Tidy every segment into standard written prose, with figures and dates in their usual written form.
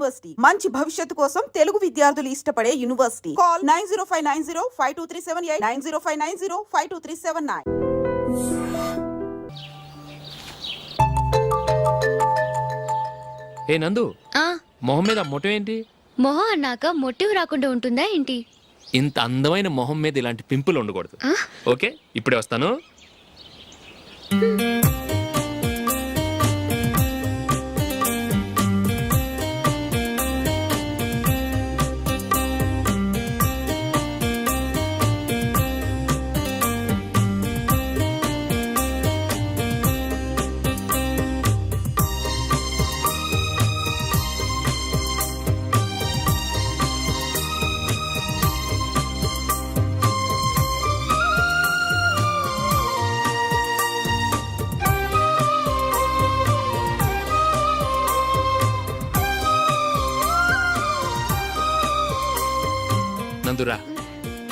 University మంచి భవిష్యత్తు కోసం తెలుగు విద్యార్థులు ఇష్టపడే యూనివర్సిటీ. కాల్ 9059052378 9059052379. ఏ నందు, మొహం మీద మొట్టం ఏంటి? మొహం అన్నాక మొటివ్ రాకుండా ఉంటుందా ఏంటి? ఇంత అందమైన మొహం మీద ఇలాంటి పింపుల్ ఉండకూడదు. ఓకే, ఇప్పుడే వస్తాను. నందురా,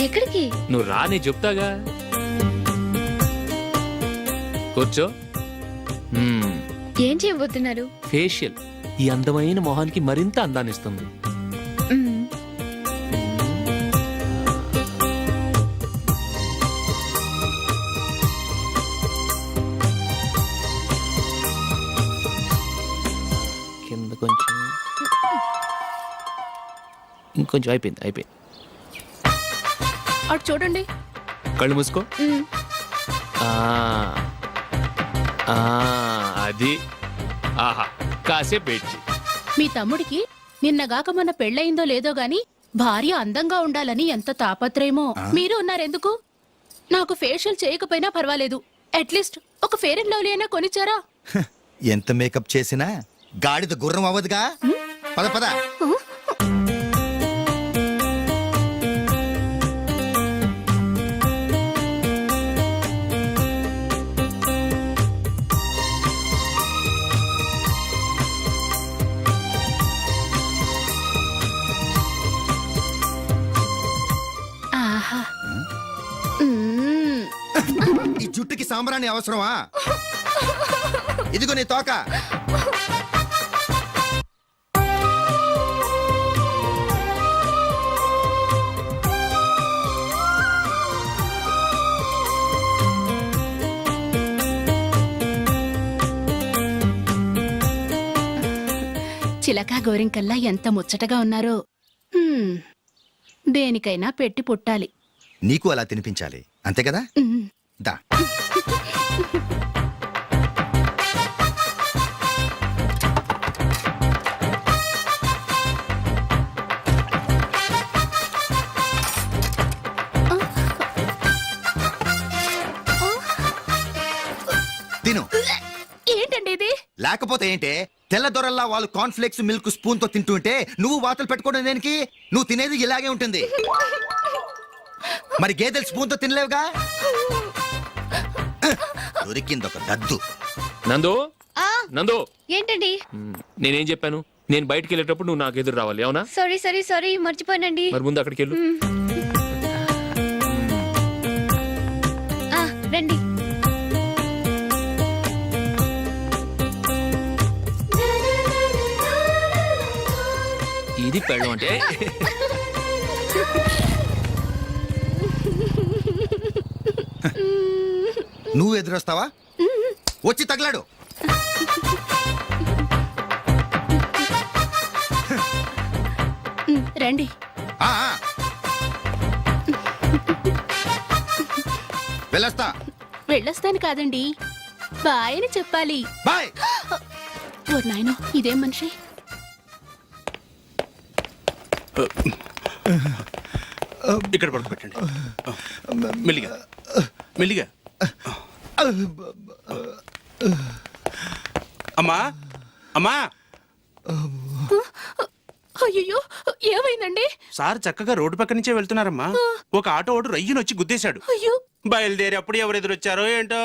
ఎక్కడికి? నువ్వు రా, నేను చెప్తాగా. కూర్చో. ఏం చేయబోతున్నారు? ఫేషియల్ ఈ అందమైన మొహానికి మరింత అందాన్ని ఇస్తుంది. కింద కొంచెం, ఇంకొంచెం. అయిపోయింది. అటు చూడండి. కళ్ళు మూసుకో. అది. ఆహా, కాసేపు పెట్టి. మీ తమ్ముడికి నిన్నగాక మొన్న పెళ్ళయిందో లేదో గాని భార్య అందంగా ఉండాలని ఎంత తాపత్రయమో. మీరు ఉన్నారెందుకు? నాకు ఫేషియల్ చేయకపోయినా పర్వాలేదు, అట్లీస్ట్ ఒక ఫేర్ అండ్ లవ్లీ అయినా కొనిచ్చారా? ఎంత మేకప్ చేసినా గాడిద గుర్రం అవ్వదుగా. పద పద. ఈ జుట్టుకి సాంబ్రాణి అవసరమా? ఇదిగో నీ తోక. చిలకా గోరింకల్లా ఎంత ముచ్చటగా ఉన్నారో. దేనికైనా పెట్టి పుట్టాలి. నీకు అలా తినిపించాలి, అంతే కదా? దా. తిను. ఏంటండి ఇది? లేకపోతే ఏంటే, తెల్ల దొరల్లా వాళ్ళు కార్న్ఫ్లేక్స్ మిల్క్ స్పూన్ తో తింటుంటే నువ్వు వాతలు పెట్టుకోవడం దేనికి? నువ్వు తినేది ఇలాగే ఉంటుంది. మరి గేదెలు స్పూన్ తో తినలేవుగా. దొరికిందొక దద్దు. నందు, ఏంటండి? నేనేం చెప్పాను? నేను బయటికి వెళ్ళేటప్పుడు నువ్వు నాకు ఎదురు రావాలి, అవునా? సారీ మర్చిపోయానండి. మరి ముందు అక్కడికి వెళ్ళు. రండి. ఇది పెళ్ళం అంటే. నువ్వు ఎదురొస్తావా? వచ్చి తగలాడు. రండి. వెళ్ళొస్తాను కాదండి, బాయ్ అని చెప్పాలి. బాయ్. ఓ నాయనో, ఇదేం మనిషి? ఇక్కడ పడుకోబెట్టండి. మెల్లిగా మెల్లిగా. అమ్మా అమ్మా. అయ్యో, ఏమైందండి? సార్ చక్కగా రోడ్డు పక్క నుంచే వెళ్తున్నారమ్మా. ఒక ఆటో ఓడు రయ్యనొచ్చి గుద్దేశాడు. అయ్యో. బయలుదేరి అప్పుడు ఎవరు ఎదురొచ్చారో ఏంటో.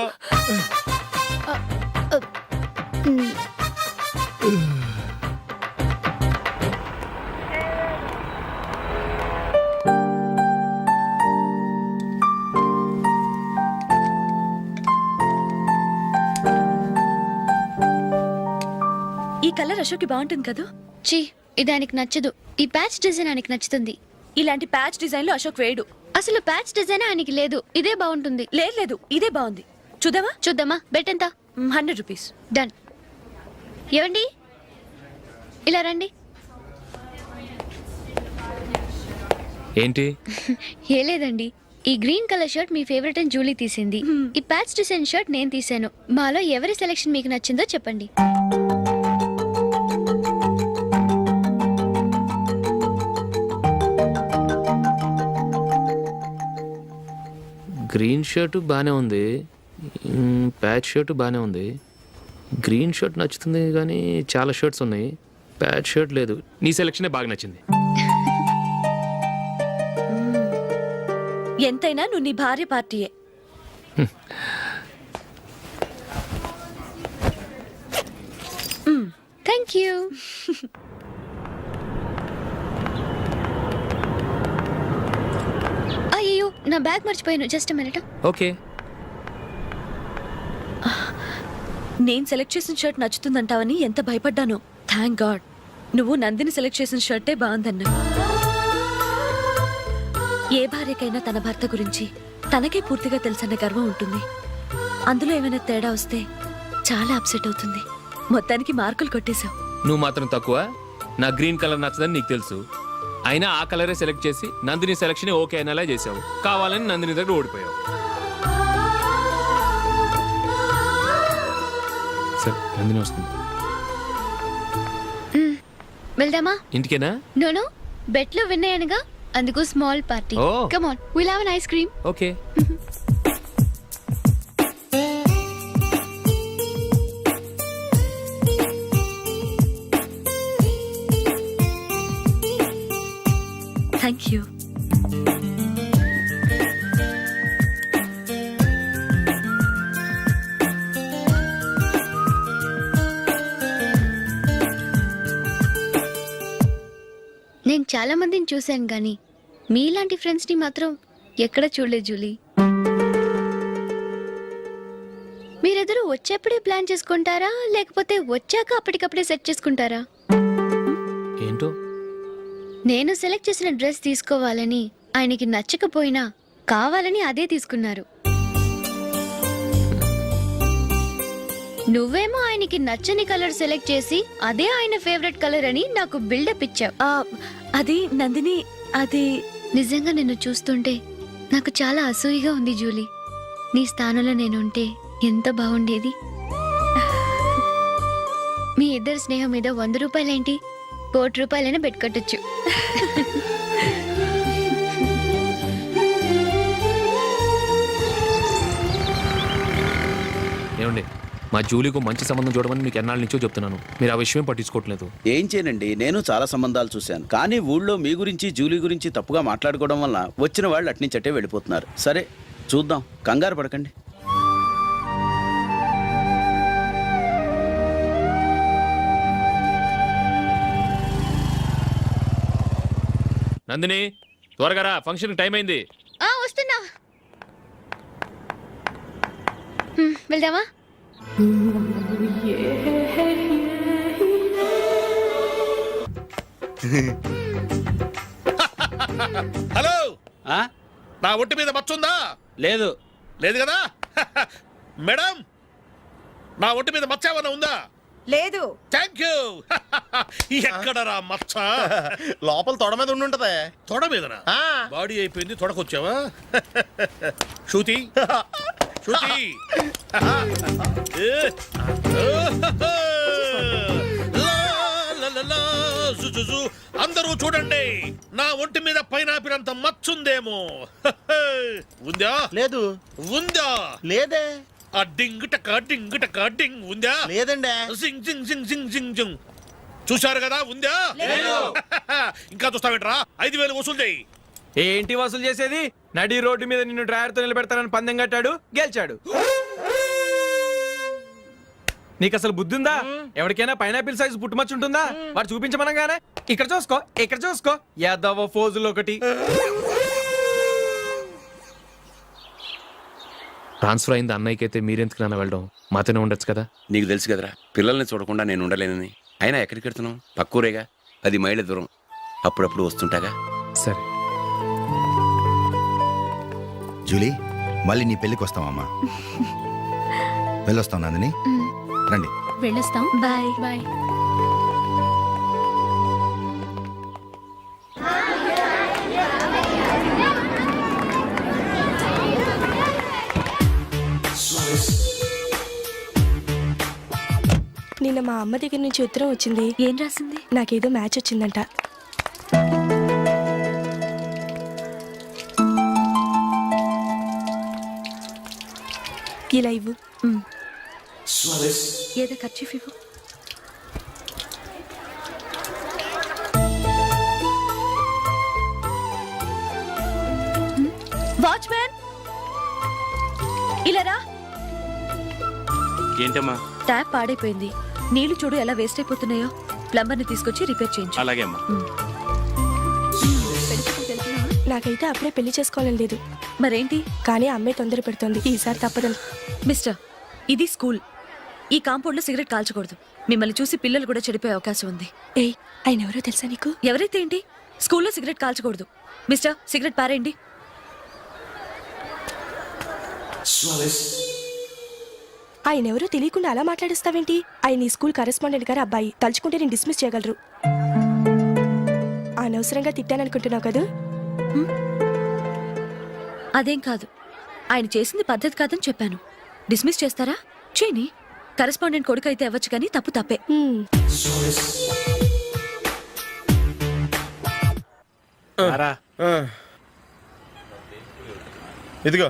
కలర్ అశోక్కి బాగుంటుంది కదా. చీ, ఇది ఆయనకి నచ్చదు. ఈ ప్యాచ్ డిజైన్ ఆయనకి నచ్చుతుంది. ఇలాంటి ప్యాచ్ డిజైన్లు అశోక్ వేయడు. అసలు ప్యాచ్ డిజైన్ ఆయనకి లేదు. ఇదే బాగుంటుంది. లేదు ఇదే బాగుంది. చూద్దామా? చూద్దామా? బెట్ ఎంత? 100 రూపీస్. డన్. ఏవండి ఇలా రండి. ఏంటి? ఏ లేదండి, ఈ గ్రీన్ కలర్ షర్ట్ మీ ఫేవరెట్ అని జూలీ తీసింది. ఈ ప్యాచ్ డిజైన్ షర్ట్ నేను తీసాను. మాలో ఎవరి సెలెక్షన్ మీకు నచ్చిందో చెప్పండి. గ్రీన్ షర్ట్ బాగానే ఉంది, ప్యాచ్ షర్ట్ బాగానే ఉంది. గ్రీన్ షర్ట్ నచ్చుతుంది కానీ చాలా షర్ట్స్ ఉన్నాయి, ప్యాచ్ షర్ట్ లేదు. నీ సెలెక్షనే బాగా నచ్చింది. ఎంతైనా నువ్వు నీ భార్య పార్టీయే. Thank you. అయ్యో, నా బ్యాగ్ మర్చిపోయాను. Just minute. ఓకే. నేను సెలెక్ట్ చేసిన షర్ట్ నచ్చుతుందంటావని ఎంత భయపడ్డాను. థ్యాంక్ గాడ్ నువ్వు నందిని సెలెక్ట్ చేసిన షర్టే బాగుందన్నా. ఏ భార్యకైనా తన భర్త గురించి తనకే పూర్తిగా తెలుసన్న గర్వం ఉంటుంది. అందులో ఏమైనా తేడా వస్తే చాలా అప్సెట్ అవుతుంది. మొత్తానికి మార్కులు కొట్టేశావు. నువ్వు మాత్రం తక్కువ. నా గ్రీన్ కలర్ నచ్చదని నీకు తెలుసు, అయినా ఆ కలరే సెలెక్ట్ చేసి నందిని సెలెక్షన్ ఓకే అనేలా చేసావు. కావాలని నందిని దగ్గర ఓడిపోయావు. సరే, నందిని వస్తుంది. వెళ్దామా? ఇంటికేనా? నో, బెట్ లో విన్ అయ్యానుగా, అందుకు small party. Oh. Come on, will have an ice cream. Okay. Thank you. నేను చాలా మందిని చూశాను కానీ మీలాంటి ఫ్రెండ్స్ ని మాత్రం ఎక్కడ చూడలేదు జూలీ. మీరెదరూ వచ్చేప్పుడే ప్లాన్ చేసుకుంటారా లేకపోతే వచ్చాక అప్పటికప్పుడే సెట్ చేసుకుంటారా? ఏంటో నేను సెలెక్ట్ చేసిన డ్రెస్ తీసుకోవాలని ఆయనకి నచ్చకపోయినా కావాలని అదే తీసుకున్నారు. నువ్వేమో ఆయనకి నచ్చని కలర్ సెలెక్ట్ చేసి అదే ఆయన ఫేవరెట్ కలర్ అని నాకు బిల్డప్ ఇచ్చావు. అది నందిని, అది నిజంగా నిన్ను చూస్తుంటే నాకు చాలా అసూయగా ఉంది జూలీ. నీ స్థానంలో నేనుంటే ఎంత బాగుండేది. మీ ఇద్దరు స్నేహం మీద 100 రూపాయలేంటి, 1 కోటి రూపాయలైనా పెట్టుకట్టచ్చు. ఏమండి, మా జూలీకు మంచి సంబంధం చూడమని మీకు ఎన్నాళ్ళ నుంచో చెప్తున్నాను, మీరు ఆ విషయం పట్టించుకోవట్లేదు. ఏం చేయనండి, నేను చాలా సంబంధాలు చూశాను. కానీ ఊళ్ళో మీ గురించి జూలీ గురించి తప్పుగా మాట్లాడుకోవడం వల్ల వచ్చిన వాళ్ళు అట్నుంచటే వెళ్ళిపోతున్నారు. సరే చూద్దాం, కంగారు పడకండి. నందిని, త్వరగా రా, ఫంక్షన్ టైం అయింది. వస్తున్నా. వెళ్దామా? హలో, ఆ? నా ఒంటి మీద మచ్చుందా? లేదు. లేదు కదా? మేడం, నా ఒంటి మీద మచ్చ ఏమన్నా ఉందా? లేదు. Thank you. ఎక్కడరా మచ్చ? లోపల తొడ మీద ఉండుంటదే. తొడ మీదనా? ఆ. బాడీ అయిపోయింది, తొడకొచ్చావా? శృతి, శృతి. అందరూ చూడండి, నా ఒంటి మీద పైనాపిల్ అంత మచ్చుందేమో. ఉందా? లేదు. ఉందా? లేదే. ఆ డింగ్ టక డింగ్ టక డింగ్ ఉందా? లేదండి. జింగ్ జింగ్ జింగ్ జింగ్ జింగ్ జింగ్. చూశారు కదా, ఉందా? ఇంకా చూస్తావేంట్రా? 5,000 వసూలు చేయి. ఏంటి వసూలు చేసేది? నడి రోడ్డు మీద నిన్ను డ్రైవర్తో నిలబెడతానని పందెం కట్టాడు, గెలిచాడు. నీకు అసలు బుద్ధి ఉందా? ఎవరికైనా పైనాపిల్ సైజ్ పుట్టుమచ్చు ఉంటుందా? వాడు చూపించమనగానే ఇక్కడ చూసుకో, ఇక్కడ చూసుకో, యాదవ ఫోజులు ఒకటి. ట్రాన్స్ఫర్ అయింది అన్నయ్యకి అయితే మీరెందుకు నాన్న వెళ్ళడం? మాతోనే ఉండొచ్చు కదా. నీకు తెలుసు కదరా, పిల్లల్ని చూడకుండా నేను ఉండలేనని. అయినా ఎక్కడికి వెళ్తున్నావు? పక్కూరేగా. 10 మైళ్ళ దూరం. అప్పుడప్పుడు వస్తుంటాగా. సరే. జూలీ మళ్ళీ నీ పెళ్ళికి వస్తామమ్మా. వెళ్ళొస్తాం నందిని. రండి. వెళ్ళొస్తాం. బాయ్. బాయ్. నిన్న మా అమ్మ దగ్గర నుంచి ఉత్తరం వచ్చింది. ఏం రాసింది? నాకేదో మ్యాచ్ వచ్చిందంట. ఇలా ఇవ్వు. ఏదో ఖర్చు ఇవ్వు. వాచ్మ్యాన్ ఇలా రా. ఏంటమ్మా? ట్యాప్ పాడైపోయింది. నీళ్లు చూడు ఎలా వేస్ట్ అయిపోతున్నాయో. ప్లంబర్ ని తీసుకొచ్చి రిపేర్ చేయించు. అలాగే అమ్మా. నాకైతే అప్పుడే పెళ్లి చేసుకోవాలని లేదు. మరేంటి? కానీ అమ్మే తొందర పెడుతోంది. ఈసారి తప్పదని. మిస్టర్, ఇది స్కూల్. ఈ కాంపౌండ్ లో సిగరెట్ కాల్చకూడదు. మిమ్మల్ని చూసి పిల్లలు కూడా చెడిపోయే అవకాశం ఉంది. ఏయ్, ఆయన ఎవరో తెలుసా నీకు? ఎవరైతే ఏంటి, స్కూల్లో సిగరెట్ కాల్చకూడదు. మిస్టర్, సిగరెట్ పారేయండి. ఆయన ఎవరో తెలియకుండా అలా మాట్లాడిస్తావేంటి? ఆయన ఈ స్కూల్ కరెస్పాండెంట్ గారు అబ్బాయి. తలుచుకుంటే నేను డిస్మిస్ చేయగలరు. అనవసరంగా తిట్టాననుకుంటున్నావు కదా? అదేం కాదు. ఆయన చేసింది పద్ధతి కాదని చెప్పాను. డిస్మిస్ చేస్తారా? చేయని. కరెస్పాండెంట్ కొడుకు అయితే అవ్వచ్చు, కానీ తప్పు తప్పే. ఇదిగో.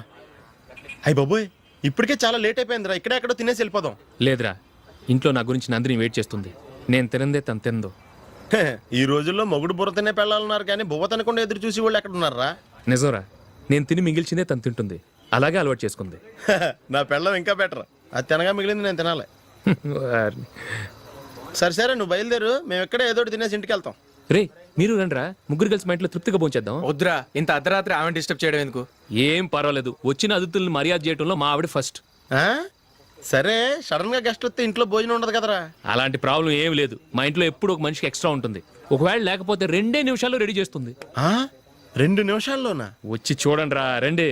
అయ్య బాబోయ్, ఇప్పటికే చాలా లేట్ అయిపోయిందిరా. ఇక్కడెక్కడో తినేసి వెళ్ళిపోదాం. లేదురా, ఇంట్లో నా గురించి నందిని వెయిట్ చేస్తుంది. నేను తినందే తను తిందో. ఈ రోజుల్లో మొగుడు బుర్ర తినే పెళ్ళాలన్నారు, కానీ బువ్వ తినకుండా ఎదురు చూసి వాళ్ళు ఎక్కడ ఉన్నారా? నిజంరా, నేను తిని మిగిల్చిందే తను తింటుంది. అలాగే అలవాటు చేసుకుంది. నా పెళ్ళం ఇంకా బెటర్. అది తినగా మిగిలింది నేను తినాలి. వారిని. సరే సరే, నువ్వు బయలుదేరు. మేము ఎక్కడ ఏదో ఒకటి తినేసి ఇంటికి వెళ్తాం. రే, మీరు రండిరా. ముగ్గురు కలిసి మా ఇంట్లో తృప్తిగా పోంచేద్దాం. వద్దురా, ఇంత అర్ధరాత్రి ఆమె డిస్టర్బ్ చేయడం ఎందుకు? ఏం పర్వాలేదు. వచ్చిన అతిథులను మర్యాద చేయడంలో మా ఆవిడ ఫస్ట్. ఆ? సరే, సడన్ గా గెస్ట్ వస్తే ఇంట్లో భోజనం ఉండదు కదరా. అలాంటి ప్రాబ్లం ఏం లేదు. మా ఇంట్లో ఎప్పుడు ఒక మనిషికి ఎక్స్ట్రా ఉంటుంది. ఒకవేళ లేకపోతే 2 నిమిషాల్లో రెడీ చేస్తుంది. 2 నిమిషాల్లోనా? వచ్చి చూడండి రా. రండి.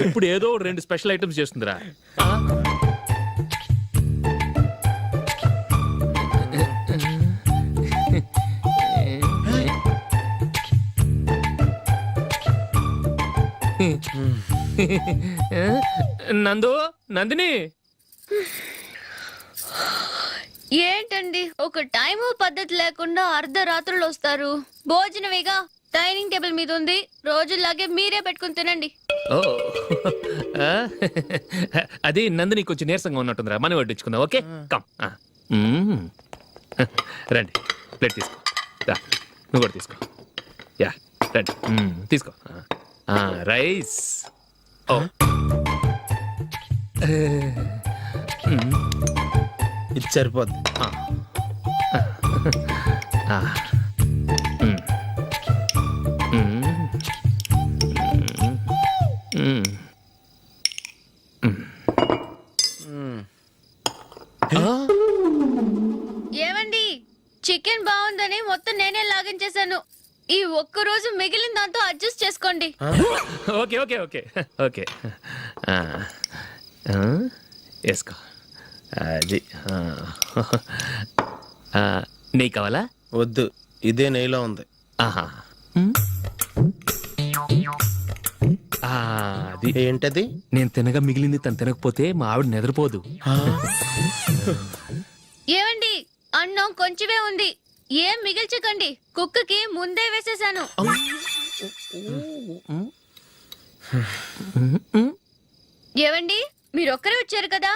ఇప్పుడు ఏదో 2 స్పెషల్ ఐటమ్స్ చేస్తుందిరా. నందు, నందిని. ఏంటండి ఒక టైము పద్ధతి లేకుండా అర్ధరాత్రులు వస్తారు? భోజనమేగా, డైనింగ్ టేబుల్ మీద ఉంది. రోజుల్లాగే మీరే పెట్టుకుని తినండి. ఓ, అది నందిని కొంచెం నీరసంగా ఉన్నట్టుందిరా. మనం వడ్డించుకుందాం. Okay, come. రండి, ప్లేట్ తీసుకో. రా, నువ్వు కూడా తీసుకో. యా, రండి, తీసుకో. రైస్. ఓ, ఇది సరిపోద్ది. ఏమండి, చికెన్ బాగుందని మొత్తం నేనే లాగించేశాను. ఈ ఒక్క రోజు మిగిలిన దాంతో అడ్జస్ట్ చేసుకోండి. Okay okay okay okay. వేసుకో. అది నెయ్యి కావాలా? వద్దు, ఇదే నెయ్యిలో ఉంది. ఆహా, అది ఏంటది? నేను తినగా మిగిలింది తను తినకపోతే మా ఆవిడ నిద్రపోదు. ఏమండి, అన్నం కొంచెమే ఉంది. ఏం మిగిల్చకండి. కుక్కకి ముందే వేసేసాను. ఏవండి, మీరొక్కరే వచ్చారు కదా.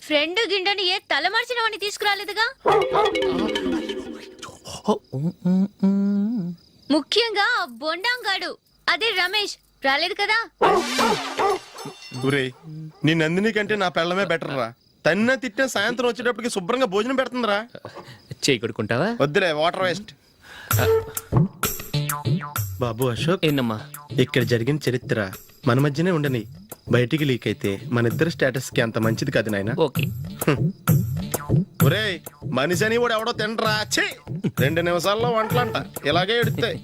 ఫ్రెండ్ గిండెని ఏ తలమార్చిన వాడిని తీసుకురాలేదుగా. ముఖ్యంగా ఆ బొండాంగాడు, అదే రమేష్, రాలేదు కదా. ఊరే, నీ నందిని కంటే నా పెళ్ళమే బెటర్ రా. తన్న తిట్టిన సాయంత్రం వచ్చేటప్పటికి శుభ్రంగా భోజనం పెడుతుందిరా. చేయి కొడుకుంటావా? వద్దులే, వాటర్ వేస్ట్. బాబు అశోక్, ఏంటమ్మా? ఇక్కడ జరిగిన చరిత్ర మన మధ్యనే ఉండని. బయటికి లీక్ అయితే మన ఇద్దరు స్టేటస్ కి అంత మంచిది కాదు నాయన. ఓకే. ఒరేయ్ మనిషి అని కూడా ఎవడో తినరా ఛీ 2 నిమిషాల్లో వంటలంట ఇలాగే ఎడుతాయి.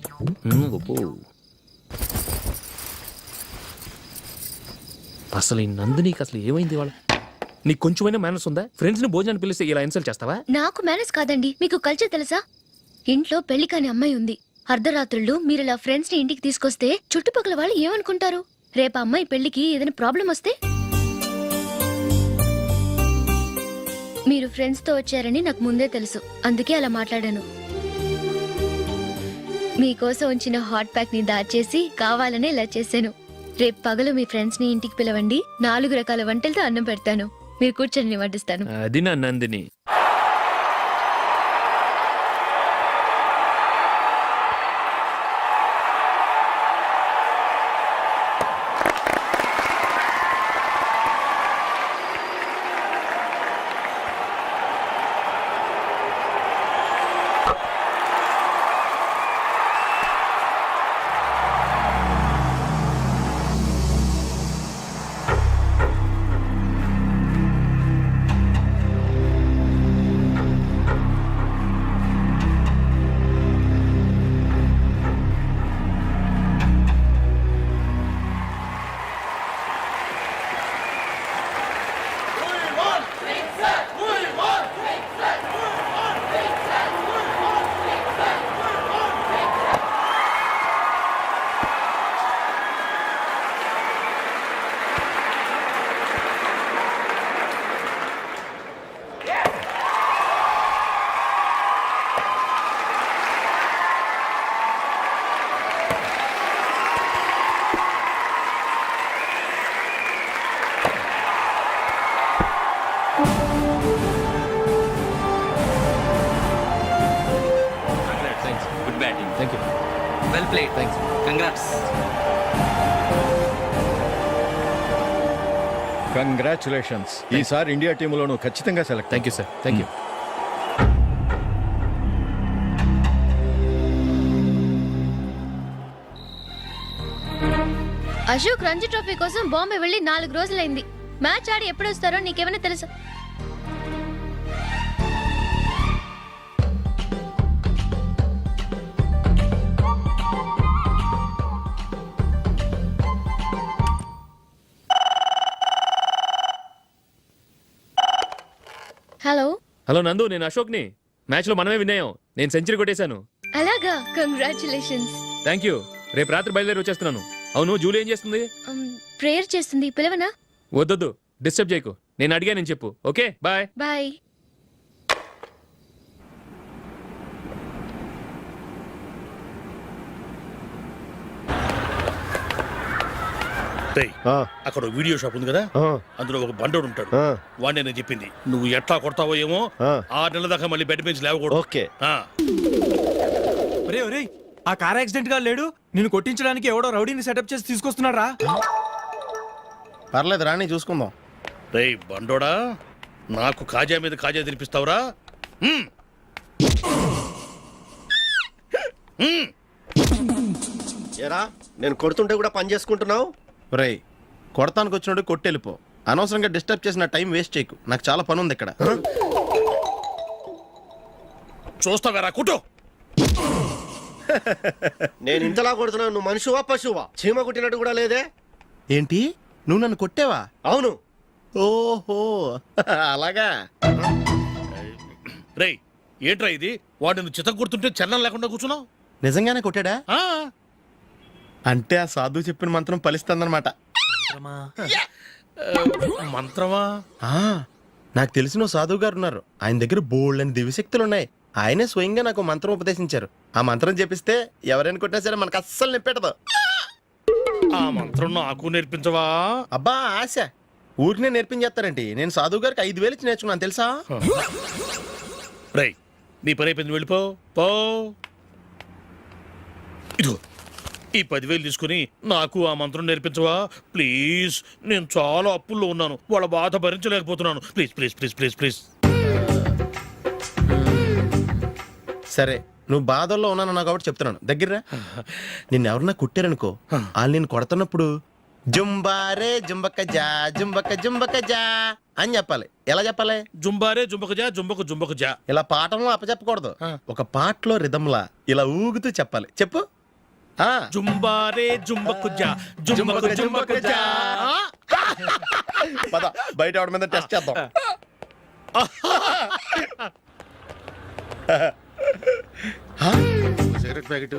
అసలు ఈ నందినికి అసలు ఏమైంది వాళ్ళ? నీకు కొంచెమైనా మేనర్స్ ఉందా? ఫ్రెండ్స్ ని భోజనాన్ని పిలిస్తే ఇలా ఇన్సల్ట్ చేస్తావా? నాకు మేనేజ్ కాదండి, మీకు కల్చర్ తెలుసా? ఇంట్లో పెళ్లి కాని అమ్మాయి ఉంది. అర్ధరాత్రుళ్ళు మీరు ఇలా ఫ్రెండ్స్ ని ఇంటికి తీసుకొస్తే చుట్టుపక్కల వాళ్ళు ఏమనుకుంటారు? రేపు అమ్మాయి పెళ్లికి ఏదైనా ప్రాబ్లం వస్తే? మీరు ఫ్రెండ్స్ తో వచ్చారని నాకు ముందే తెలుసు, అందుకే అలా మాట్లాడాను. మీకోసం ఉంచిన హాట్ ప్యాక్ ని దాచేసి కావాలనే ఇలా చేశాను. రేపు పగలు మీ ఫ్రెండ్స్ ని ఇంటికి పిలవండి, 4 రకాల వంటలతో అన్నం పెడతాను. మీరు కూర్చొని వడ్డిస్తాను. అది నా Nandini. Good batting. Thank you. Well played. Thanks. Congrats. Congratulations. ఈసారి ఇండియా టీంలోనూ ఖచ్చితంగా select. Thank you sir. Thank you. Ashok Ranji trophy కోసం బాంబే వెళ్ళి 4 రోజులైంది. మ్యాచ్ ఆడి ఎప్పుడు వస్తారో నీకేమైనా తెలుసా? హలో హలో నందు, నేను అశోక్ని. మ్యాచ్ లో మనమే విన్ అయ్యాం. నేను సెంచరీ కొట్టేశాను. అలాగా, కంగ్రాచులేషన్స్. Thank you. రేపు రాత్రి బయలుదేరి వచ్చేస్తున్నాను. అవును, జూలీ ఏం చేస్తుంది? ప్రేయర్ చేస్తుంది, పిలవనా? వద్దొద్దు, డిస్టర్బ్ చేయకు. నేను అడిగానని చెప్పు. Okay, bye. బాయ్. రేయ్, అక్కడ ఓ వీడియో షాప్ ఉంది కదా, అందులో ఒక బండోడు ఉంటాడు. వాడిని నేను చెప్పింది నువ్వు ఎట్లా కొడతావో ఏమో. 6 నెలల దాకా మళ్ళీ బెడ్ పెంచి లేవకూడదు. ఓకే. ఒరే ఒరే, ఆ కార్ యాక్సిడెంట్ గా లేడు, నిన్ను కొట్టించడానికి ఎవడో రౌడీని సెటప్ చేసి తీసుకొస్తున్నాడు రా. పర్లేదు రాని చూసుకుందాం. రేయ్ బండోడా, నాకు కాజా మీద కాజా తినిపిస్తావురా? ఏరా నేను కొడుతుంటే కూడా పని చేసుకుంటున్నావు? రేయ్ కొడతానికి వచ్చినోడు కొట్టెళ్ళిపో. అనవసరంగా డిస్టర్బ్ చేసిన టైం వేస్ట్ చేయకు. నాకు చాలా పని ఉంది ఇక్కడ. చూస్తావేరా కుట్టు. నేను ఇంతలా కొడుతున్నాను, నువ్వు మనిషివా పశువా? చీమ కుట్టినట్టు కూడా లేదే. ఏంటి, నువ్వు నన్ను కొట్టావా? అవును. ఓహో అలాగా. రేయ్ ఏంట్రా ఇది? వాడు నువ్వు చిత్తం కొడుతుంటే చలనం లేకుండా కూర్చున్నావు. నిజంగానే కొట్టాడా? అంటే ఆ సాధువు చెప్పిన మంత్రం ఫలిస్తుందన్నమాట. మంత్రమా? నాకు తెలిసిన ఓ సాధువు గారు ఉన్నారు. ఆయన దగ్గర బోల్డ్ అని దివ్యశక్తులు ఉన్నాయి. ఆయనే స్వయంగా నాకు మంత్రం ఉపదేశించారు. ఆ మంత్రం చెప్పిస్తే ఎవరైనా కొట్టినా సరే మనకు అస్సలు నిప్పెట్టదు. ఆ మంత్రం నాకు నేర్పించవా? అబ్బా ఆశ, ఊరినే నేర్పించేస్తారండి. నేను సాధువు గారికి 5,000 ఇచ్చి నేర్చుకున్నాను తెలుసా? రేయ్ నీ పని అయిపోయింది, వెళ్ళిపో పో. ఇదిగో ఈ 10,000 తీసుకుని నాకు ఆ మంత్రం నేర్పించవా ప్లీజ్? నేను చాలా అప్పుల్లో ఉన్నాను, వాళ్ళ బాధ భరించలేకపోతున్నాను. Please please please please please. సరే, నువ్వు బాధల్లో ఉన్నాను నాకు కాబట్టి చెప్తున్నాను. దగ్గర నిన్ను ఎవరన్నా కుట్టారనుకో, వాళ్ళు నేను కొడుతున్నప్పుడు జుంబారే జుంబక జా జుంబక జుంబక జా అని చెప్పాలి. ఎలా చెప్పాలి? జుంబారే జుంబకు జా జుంబకు జుంబకు జా. ఇలా పాఠంలో అప్పచెప్పకూడదు. ఒక పాటలో రిధంలా ఇలా ఊగుతూ చెప్పాలి. చెప్పు. జుంబారే జుంబకు జా జుంబకు జుంబకు జా. పద బయట ఎవరి మీద టెస్ట్ చేద్దాం. సిగరెట్ ప్యాకెట్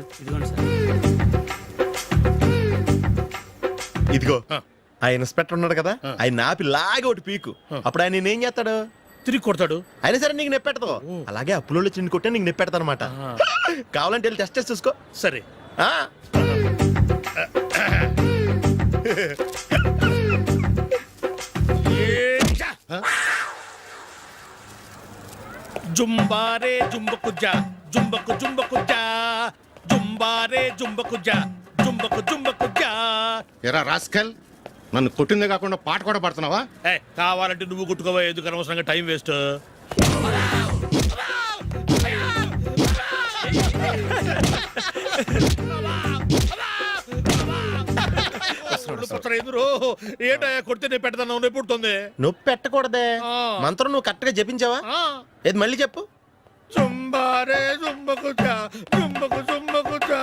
ఇదిగో ఆ ఇన్స్పెక్టర్ ఉన్నాడు కదా, ఆయన నాపి లాగే ఒకటి పీకు. అప్పుడు ఆయన నేనేం చేస్తాడు? తిరిగి కొడతాడు. అయినా సరే నీకు నెప్పెడతావు. అలాగే అప్పులో చిన్న కొట్టే నీకు నెప్పెడతా అనమాట. కావాలంటే వెళ్ళి టెస్ట్ చేసి చూసుకో. సరే. జుంబారే జుంబకు జా జుంబకు జుంబకు జా జుంబారే జుంబకు జా జుంబకు జుంబకు జా. ఎరా రాస్కల్, నన్ను కొట్టిందే కాకుండా పాట కూడా పడుతున్నావా? కావాలంటే నువ్వు కొట్టుకోవా, ఎందుకు అనవసరంగా టైం వేస్ట్. ఏంటయ్యా కొడితే నేను పెడతాను, నొప్పి పుడుతుంది. నొప్పి పెట్టకూడదే. మంత్రం నువ్వు కరెక్ట్ గా జపించావా? ఏది మళ్ళీ చెప్పు. జుంబారే జుంబకు జా జుంబకు జుంబకు జా.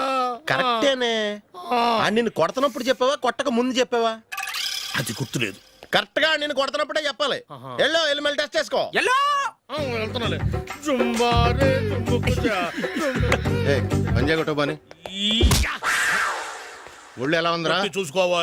కరెక్టేనే. నిన్ను కొడుతున్నప్పుడు చెప్పావా, కొట్టక ముందు చెప్పావా? అది గుర్తులేదు. కరెక్ట్ గా నేను కొడుతున్నప్పుడే చెప్పాలి. వెళ్ళి మళ్ళీ టెస్ట్ చేసుకో. వెళ్తున్నాలే. జుంబారే జుంబకు జా. పంజా కొట్టబాని ఒళ్ళు ఎలా ఉందిరా చూసుకోవా.